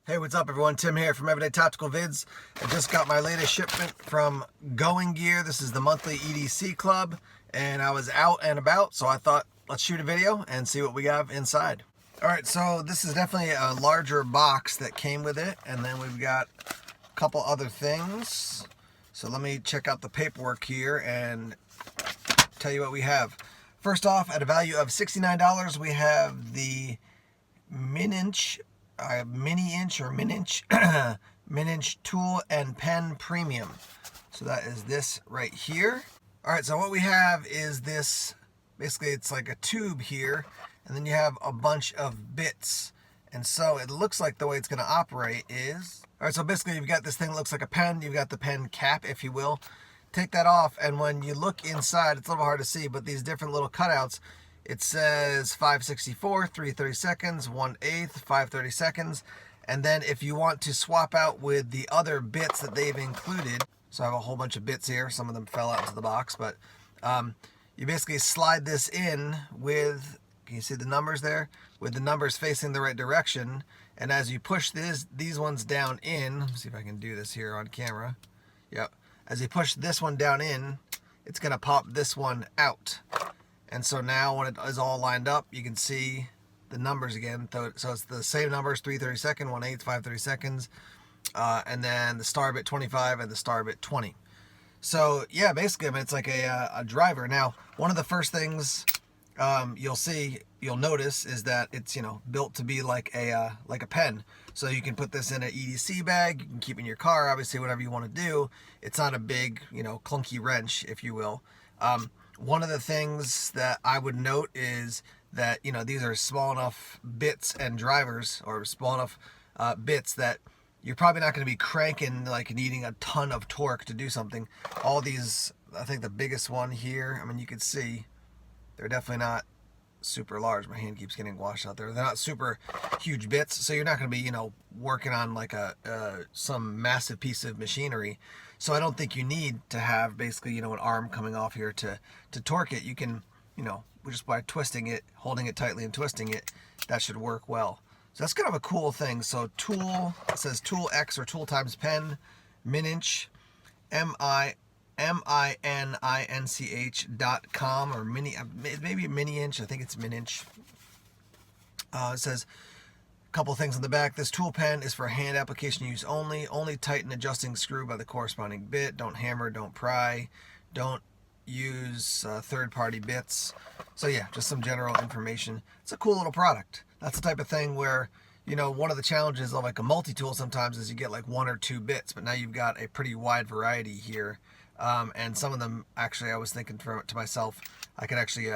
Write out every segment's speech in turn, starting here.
Hey, what's up everyone? Tim here from Everyday Tactical Vids. I just got my latest shipment from Going Gear. This is the monthly EDC club, and I was out and about, so I thought let's shoot a video and see what we have inside. Alright, so this is definitely a larger box that came with it, and then we've got a couple other things. So let me check out the paperwork here and tell you what we have. First off, at a value of $69, we have the mini-inch tool and pen premium. So that is this right here. All right, so what we have is this, basically it's like a tube here, and then you have a bunch of bits. And so it looks like the way it's gonna operate is, all right, so basically you've got this thing that looks like a pen, you've got the pen cap, if you will. Take that off, and when you look inside, it's a little hard to see, but these different little cutouts, it says 564, 330 seconds, 1/8, 530 seconds. And then if you want to swap out with the other bits that they've included, so I have a whole bunch of bits here, some of them fell out into the box, but you basically slide this in with, can you see the numbers there? With the numbers facing the right direction. And as you push these ones down in, let's see if I can do this here on camera. Yep. As you push this one down in, it's gonna pop this one out. And so now when it is all lined up, you can see the numbers again. So it's the same numbers, 330 seconds, 1/8, 530 seconds, and then the star bit 25 and the star bit 20. So yeah, basically, I mean, it's like a driver. Now, one of the first things you'll notice is that it's, you know, built to be like a pen. So you can put this in an EDC bag, you can keep it in your car, obviously, whatever you want to do. It's not a big, you know, clunky wrench, if you will. One of the things that I would note is that, you know, these are small enough bits and drivers, or small enough bits that you're probably not going to be cranking, like needing a ton of torque to do something. All these, I think the biggest one here, I mean, you can see they're definitely not super large. My hand keeps getting washed out there. They're not super huge bits, so you're not going to be, you know, working on like some massive piece of machinery. So I don't think you need to have basically, you know, an arm coming off here to torque it. You can, you know, just by twisting it, holding it tightly and twisting it, that should work well. So that's kind of a cool thing. So tool, it says tool X or tool times pen, min-inch, MININCH.com, or maybe mini-inch, I think it's min-inch. It says a couple things on the back. This tool pen is for hand application use only. Only tighten adjusting screw by the corresponding bit. Don't hammer, don't pry, don't use third-party bits. So yeah, just some general information. It's a cool little product. That's the type of thing where, you know, one of the challenges of like a multi-tool sometimes is you get like 1 or 2 bits, but now you've got a pretty wide variety here. And some of them, actually, I was thinking to myself, I could actually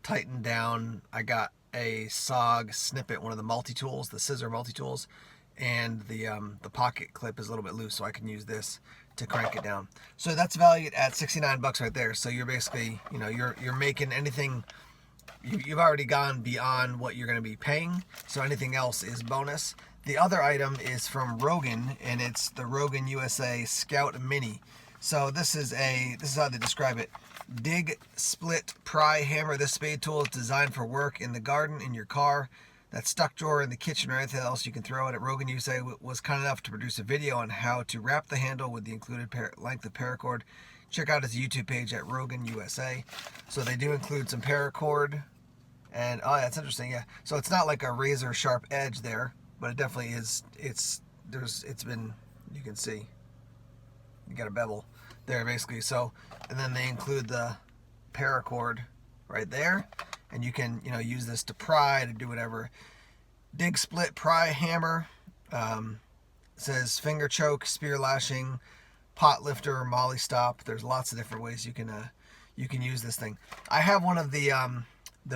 tighten down. I got a SOG snippet, one of the multi-tools, the scissor multi-tools, and the pocket clip is a little bit loose, so I can use this to crank it down. So that's valued at 69 bucks right there. So you're basically, you know, you're making anything, you've already gone beyond what you're going to be paying, so anything else is bonus. The other item is from Rogan, and it's the Rogan USA Scout Mini. So this is how they describe it. Dig, split, pry, hammer. This spade tool is designed for work in the garden, in your car, that stuck drawer in the kitchen, or anything else you can throw it at. Rogan USA was kind enough to produce a video on how to wrap the handle with the included length of paracord. Check out his YouTube page at Rogan USA. So they do include some paracord, and oh, that's interesting. Yeah, so it's not like a razor sharp edge there, but it definitely is. It's been, you can see, you got a bevel there basically. So, and then they include the paracord right there, and you can, you know, use this to pry, to do whatever. Dig, split, pry, hammer. Says finger choke, spear lashing, pot lifter, molly stop. There's lots of different ways you can use this thing. I have one of the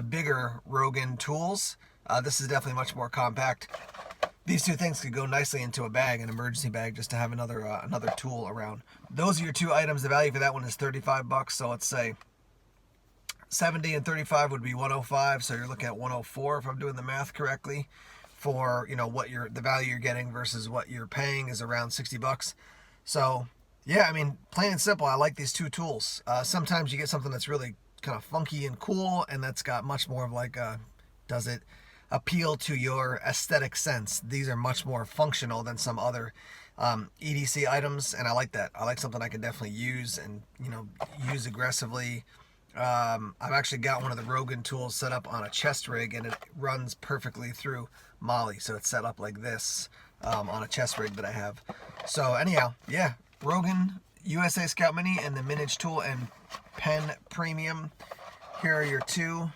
bigger Rogan tools. This is definitely much more compact. These two things could go nicely into a bag, an emergency bag, just to have another tool around. Those are your two items. The value for that one is 35 bucks. So let's say 70 and 35 would be 105. So you're looking at 104 if I'm doing the math correctly. For, you know, what the value you're getting versus what you're paying is around 60 bucks. So yeah, I mean, plain and simple, I like these two tools. Sometimes you get something that's really kind of funky and cool, and that's got much more of like does it appeal to your aesthetic sense. These are much more functional than some other EDC items, and I like that. I like something I can definitely use and, you know, use aggressively. I've actually got one of the Rogan tools set up on a chest rig, and it runs perfectly through Molly, so it's set up like this on a chest rig that I have. So anyhow, yeah, Rogan USA Scout Mini and the Minage tool and pen premium. Here are your 2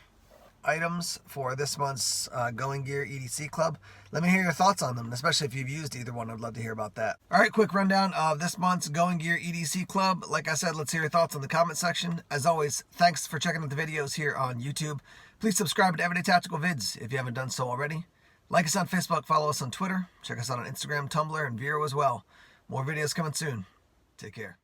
items for this month's Going Gear EDC Club. Let me hear your thoughts on them, especially if you've used either one. I'd love to hear about that. All right, quick rundown of this month's Going Gear EDC Club. Like I said, let's hear your thoughts in the comment section. As always, thanks for checking out the videos here on YouTube. Please subscribe to Everyday Tactical Vids if you haven't done so already. Like us on Facebook, follow us on Twitter, check us out on Instagram, Tumblr, and Vero as well. More videos coming soon. Take care.